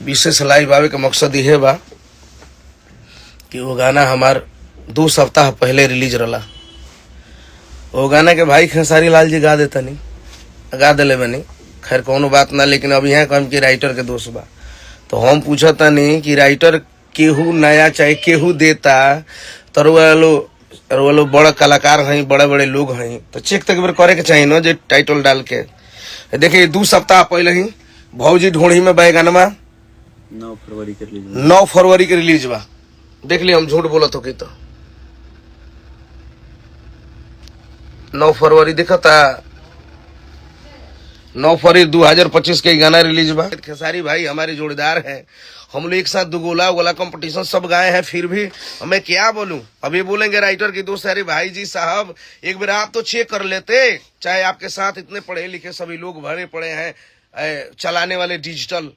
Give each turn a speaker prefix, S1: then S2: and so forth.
S1: विशेष लाइव आवे का मकसद यह बा कि वो गाना हमार 2 सप्ताह पहले रिलीज रहा। वो गाना के भाई खेसारी लाल जी गा देता नहीं, गा दिले बनी, खैर कोनो बात ना। लेकिन अब यहाँ कम कि राइटर के दोष बा, तो हम पूछता नहीं कि राइटर केहू नया चाहे केहू देता, तर वो बड़ा कलाकार हैं, बड़े बड़े लोग हैं, तो चेक तक बार करे के चाहिए ना, जो टाइटल डाल के। देखिए 2 सप्ताह पहले ही भौजी ढोड़ी में बैगनमा
S2: 9
S1: फरवरी के रिलीज बा। देख लिया हम झूठ बोलत हो कि तो 9 फरवरी देखा था, 9 फरवरी 2025 के गाना रिलीज बा। खेसारी भाई हमारे जोड़ीदार हैं, हम लोग एक साथ दुगोला गोला कंपटीशन सब गाए हैं, फिर भी मैं क्या बोलूं। अभी बोलेंगे राइटर की दोस्त, अरे भाई जी साहब एक बार आप तो चेक कर लेते, चाहे आपके साथ इतने पढ़े लिखे सभी लोग भरे पड़े हैं, चलाने वाले डिजिटल